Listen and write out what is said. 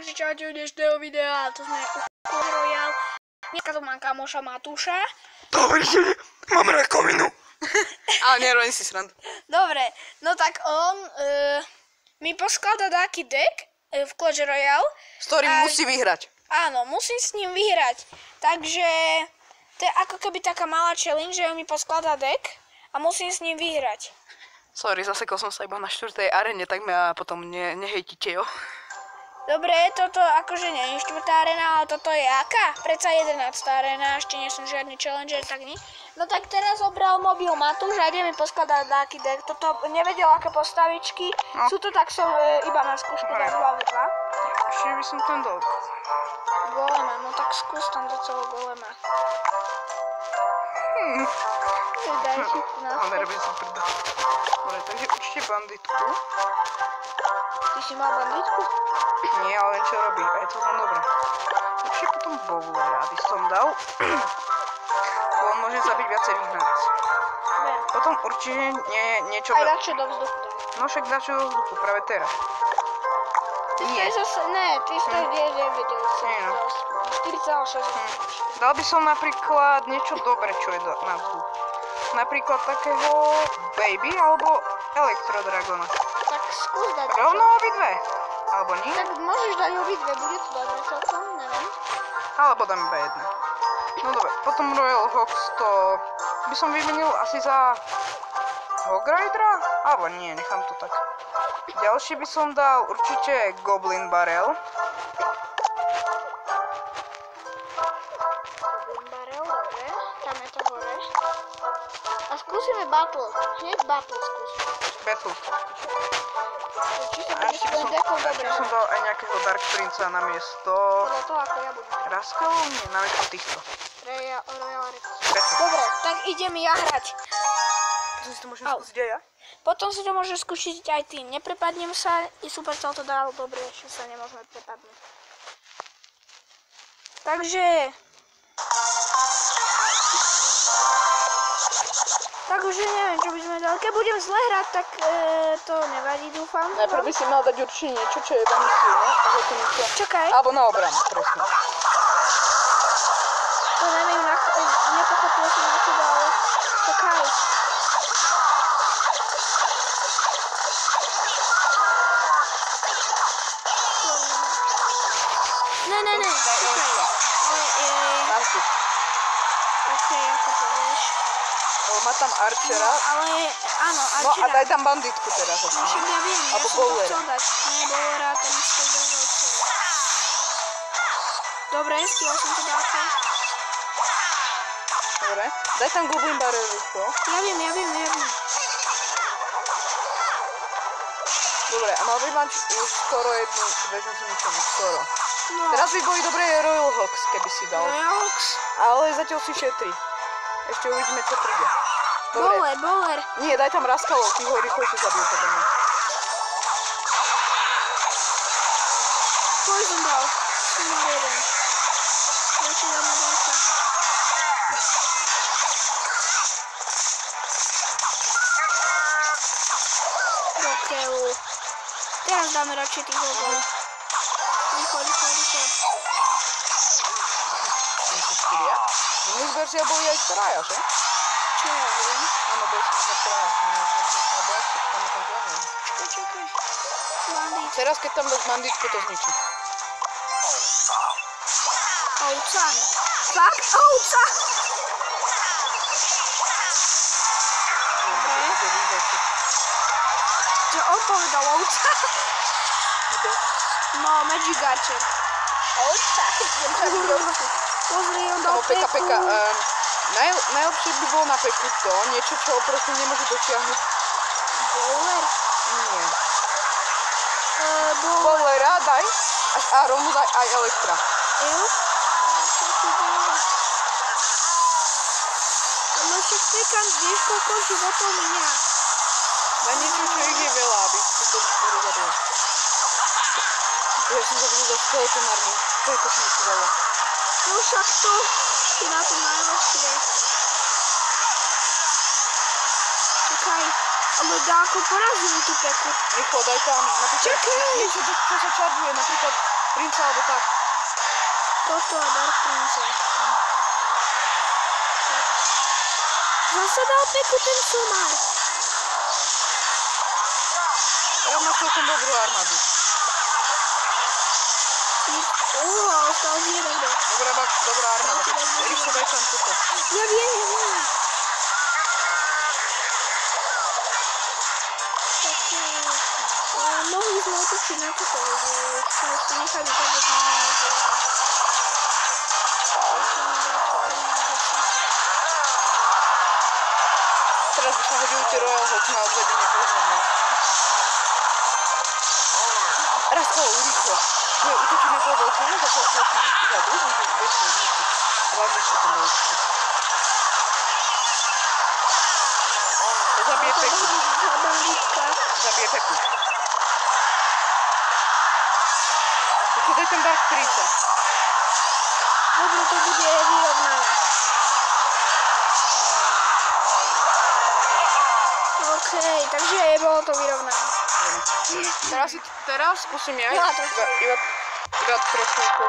Ahojte, čaute u dnešného videa, to sme u Clash Royale. Dneska tu mám kamoša Matúša. Dobrý deň, mám rakovinu. Ale nerobím si srandu. Dobre, no tak on mi poskladá taký deck v Clash Royale. S ktorým musí vyhrať. Áno, musím s ním vyhrať. Takže to je ako keby taká malá challenge, že on mi poskladá deck a musím s ním vyhrať. Sorry, zasekol som sa iba na 4. arene, tak ma potom nehejtite, jo? Dobre, toto akože nie je 4. arena, ale toto je aká? Predsa 11. arena, ešte nie som žiadny challenger, tak nie. No tak teraz obral mobil Matúš a ide mi poskladať taký deck. Toto nevedel aké postavičky, no. Sú to tak som iba na skúšku dať 2v2. Ešte by som tam dal. Golema, no tak skús tam do celého golema. Daj si na ale nerobím si prda. Dobre, takže určite banditku. Ty si mal banditku? Nie, ale viem čo robí, a je to tam dobré. Určite potom bowlera, aby som dal. On môže zabiť viacerých naraz. Potom určite niečo... Aj dačo do vzduchu daj. No však dačo do vzduchu, práve teraz. Nie. Ty si to nevedel. Nie, no. 4,6. Dal by som napríklad niečo dobré, čo je na vzduch. Napríklad takého Baby alebo Elektrodragona. Tak skús dať. Rovno obidve. Alebo nie? Tak môžeš dať obidve, bude to dobre celkom, neviem. Alebo dám iba jedna. No dobre, potom Royal Hox to by som vymenil asi za Hog Ridera? Alebo nie, nechám to tak. Ďalší by som dal určite Goblin Barrel. Goblin Barrel, dobre. Tam je to hore. A skúsime Battle. Hneď Battle skúsime. Battle. Určite A ešte by som dal aj nejakého Dark Princa na miesto... Podľa toho, ako ja budem. Rascalov? Nie, na miesto týchto. Royal Rex. Battle. Dobre, tak idem ja hrať. To si to môžem skúsiť aj ja? Potom si to môžeš skúsiť aj ty. Neprepadnem sa, i Supercell to dal dobre, ešte sa nemôžeme prepadnúť. Takže už neviem, čo by sme dali. Keď budem zle hrať, tak to nevadí, dúfam. Najprv by si mal dať určite niečo, čo je veľmi silné. Čakaj. Alebo na obranu, presne. To neviem, nepochopil som na to dal. Čakaj. Ne. Čakaj. Nástup. OK, ako to vieš. Má tam Archera. No, ale áno, Archera. No a daj tam banditku teraz. No však ja viem, alebo ja som to chcel dať. Nie, bowlera, ten skôr dával celý. Dobre, stihol som to dať. Dobre, daj tam Goblin Barrel rýchlo. Ja viem. Dobre, a mal by mať už skoro jednu väžnú zničenú, skoro. No. Teraz by boli dobré Royal Hox, keby si dal. Royal Hox? Ale zatiaľ si šetri. Ešte uvidíme, čo príde. Dobre. Bowler. Nie, daj tam Rascalov, ty ho rýchlejšie zabijú podľa mňa. Poison dal. Som mal jeden. Radšej dám na dárka. Do keľu. Teraz dáme radšej tých obov. Rýchlo. Sú 4? Minus verzia boli aj traja, že? Čo ja viem? Áno, boli som za traja. Alebo ešte tam je tam zaujímavé. Čakaj. Bandit. Teraz keď tam dáš banditku, to zničí. Ovca. Fakt? Ovca? Čo on povedal ovca? No, Magic Archer. Ovca. Pozri, on dal Peka. peku. Najlepšie by bolo na peku to, niečo, čo proste nemôže dotiahnuť. Bowler? Nie. Bowler. Bowlera daj a rovno daj aj Elektra. Jo? Ale však pekám, vieš, koľko životov minia. Daj niečo, čo ich je veľa, aby si to rozabilo. Ja som zabudol za skeletonárny. To je to, čo mi si dalo. No však to je na tom najlepšie. Čakaj, ale dáko porazili tú peku. Rýchlo, daj tam napríklad niečo, čo sa čaržuje, napríklad Princa alebo tak. Toto a Dark Princess. Tak. Zase dal peku ten somár. Teraz má celkom dobrú armádu. Ostal z jeden do. Dobrá armáda. Rýchlo daj tam toto. Ja viem. Mohli sme otočiť na toto, že si necháme tak, že sme nemali zlata. Teraz by sa hodili tie Royal Hawks na odvedenie pozornosti. Raskol, rýchlo. Bude utočiť na toho veľkého, za toho vzadu, vieš čo, niečo. Hlavne ešte ten veľký. Zabije Peku. Zabije Peku. Počkej, daj tam Dark Prince. Dobre, to bude vyrovnané. OK, takže bolo to vyrovnané. Teraz skúsim ja No a to iba trošku